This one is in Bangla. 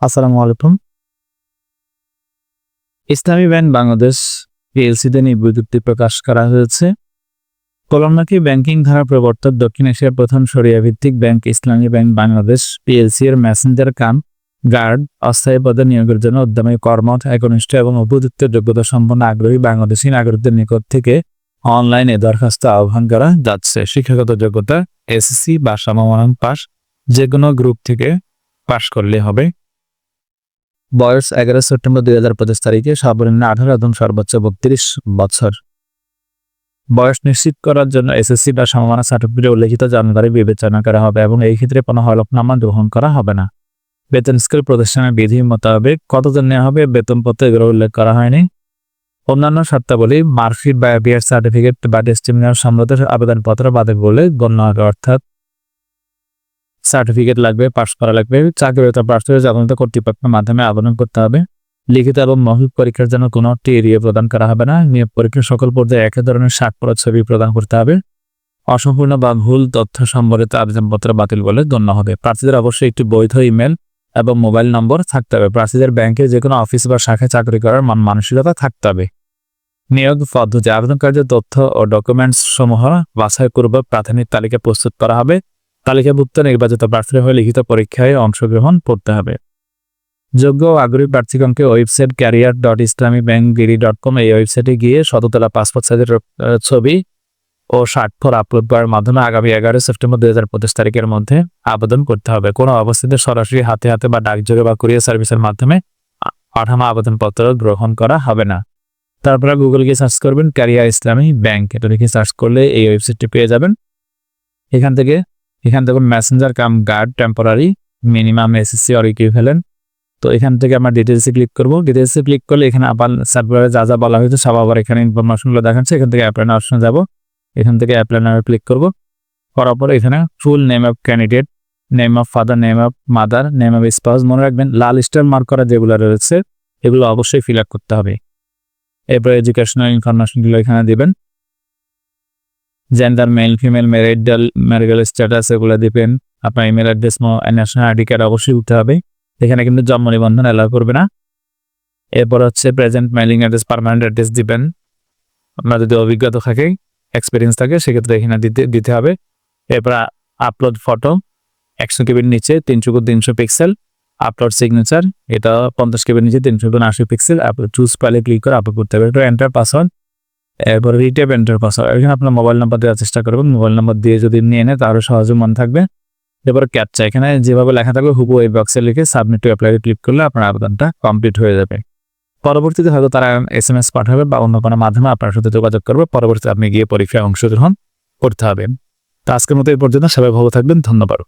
আসসালামু আলাইকুম। ইসলামী ব্যাংক বাংলাদেশ পিএলসিতে বিজ্ঞপ্তি প্রকাশ করা হয়েছে। কলমনাকি ব্যাংকিং ধারা প্রবর্তক দক্ষিণ এশিয়ার প্রথম শরিয়া ভিত্তিক ব্যাংক ইসলামী ব্যাংক বাংলাদেশ পিএলসি এর মেসেঞ্জার কাম গার্ড অস্থায়ী পদে নিয়োগের জন্য উদ্যমী কর্মঠ, একনিষ্ঠ এবং উপযুক্ত যোগ্যতা সম্পন্ন আগ্রহী বাংলাদেশী নাগরিকদের নিকট থেকে অনলাইনে দরখাস্ত আহ্বান করা যাচ্ছে। শিক্ষাগত যোগ্যতা এসএসসি বা সমমানের পাস, যে কোনো গ্রুপ থেকে পাশ করলে হবে। বয়স 11 সেপ্টেম্বর 2025 তারিখে, সর্বনিম্ন 18 এবং সর্বোচ্চ 32 বছর। বয়স নিশ্চিত করার জন্য এসএসসি বা সমমানের সার্টিফিকেটে উল্লেখিত জন্মতারিখ বিবেচনা করা হবে এবং এই ক্ষেত্রে কোনো হলফনামা গ্রহণ করা হবে না। বেতন স্কেল প্রতিষ্ঠানের বিধি মোতাবেক কতজন নেওয়া হবে বেতনপত্রে এগুলো উল্লেখ করা হয়নি। অন্যান্য শর্তাবলী মার্কশিট বা বিএড সার্টিফিকেট বা টেস্টিমোনিয়াল সম্বলিত আবেদনপত্র বাদে বলে গণ্য হবে, অর্থাৎ সার্টিফিকেট লাগবে, পাস করা লাগবে। চাকরিরত প্রার্থীদের জাতীয় কর্তৃপক্ষের মাধ্যমে আবেদন করতে হবে। লিখিত এবং মৌখিক পরীক্ষার জন্য কোনো একটি এড়িয়ে প্রদান করা হবে না। নিয়োগ পরীক্ষার সকল পর্যায়ে একই ধরনের স্বাক্ষর ছবি প্রদান করতে হবে। অসম্পূর্ণ বা ভুল তথ্য সম্বলিত আবেদনপত্র বাতিল বলে গণ্য হবে। প্রার্থীদের অবশ্যই একটি বৈধ ইমেল এবং মোবাইল নম্বর থাকতে হবে। প্রার্থীদের ব্যাংকের যে কোনো অফিস বা শাখায় চাকরি করার মানসিকতা থাকতে হবে। নিয়োগ পদ্ধতি: আবেদনকারীদের তথ্য ও ডকুমেন্টস সমূহ বাছাইপূর্বক প্রাথমিক তালিকা প্রস্তুত করা হবে। তালিকাভুক্ত নির্বাচিত প্রার্থীরা হয়ে লিখিত পরীক্ষায় অংশগ্রহণ করতে হবে। যোগ্য ও আগ্রহী প্রার্থীগণকে ওয়েবসাইট career.islamicbankgiri.com এই ওয়েবসাইটে গিয়ে শততলা পাসপোর্ট সাইজের ছবি ও স্বাক্ষর আপলোড করার মাধ্যমে আগামী 11 সেপ্টেম্বর 2025 তারিখের মধ্যে আবেদন করতে হবে। কোনো অবস্থাতে সরাসরি হাতে হাতে বা ডাকযোগে বা কুরিয়ার সার্ভিসের মাধ্যমে পাঠানো আবেদনপত্র গ্রহণ করা হবে না। তারপরে গুগল গিয়ে সার্চ করবেন ক্যারিয়ার ইসলামী ব্যাংক, এটা লিখে সার্চ করলে এই ওয়েবসাইটটি পেয়ে যাবেন। এখান থেকে messenger cum guard temporary minimum SSC or equivalent. তো এখান থেকে আমরা ডিটেলসে ক্লিক করব। ডিটেলসে ক্লিক করলে এখানে আবার সার্কুলারে যা যা বলা হয়েছে সব আবার এখানে ইনফরমেশনগুলো দেখাচ্ছে। এখান থেকে অ্যাপ্লাই নাও অপশনে যাব। এখান থেকে অ্যাপ্লাই নাও ক্লিক করব। করার পর এখানে full name of candidate, name of father, name of mother, name of spouse, মনে রাখবেন লাল স্টার মার্ক করা যেগুলো রয়েছে এগুলো অবশ্যই ফিল আপ করতে হবে। এরপর এডুকেশনাল ইনফরমেশনগুলো এখানে দিবেন। Gender male female, marital status এগুলো দিবেন। আপনার email address, national ID card অবশ্যই দিতে হবে। এখানে কিন্তু জন্ম নিবন্ধন অ্যালাউ করবে না। এরপর হচ্ছে present mailing address, permanent address দিবেন। আপনার যদি অভিজ্ঞতা থাকে, এক্সপিরিয়েন্স থাকে সেক্ষেত্রে এখানে দিতে হবে। এরপর আপলোড ফটো 100 কেবির নিচে 300x300 পিক্সেল। আপলোড সিগনেচার, এটা 50 কেবির নিচে 380 পিক্সেল। আপলোড চুজ ফাইলে ক্লিক করে আপলোড করতে হবে। এটা এন্টার পাসওয়ার্ড, এরপর রিটেপ এন্টার পাসওয়ার্ড। এখানে আপনার মোবাইল নাম্বার দেওয়ার চেষ্টা করবেন। মোবাইল নাম্বার দিয়ে যদি নিয়ে নেয় তাহলে সহজে মনে থাকবে। এরপর ক্যাপচা, এখানে যেভাবে লেখা থাকবে হুবহু এই বক্সে লিখে সাবমিট টু অ্যাপ্লাই ক্লিক করলে আপনার আবেদনটা কমপ্লিট হয়ে যাবে। পরবর্তীতে হয়তো তারা SMS পাঠাবে বা অন্য কোনো মাধ্যমে আপনার সাথে যোগাযোগ করবে। পরবর্তীতে আপনি গিয়ে পরীক্ষায় অংশগ্রহণ করতে হবে। তো আজকের মতো এই পর্যন্ত, সবাই ভালো থাকবেন। ধন্যবাদ।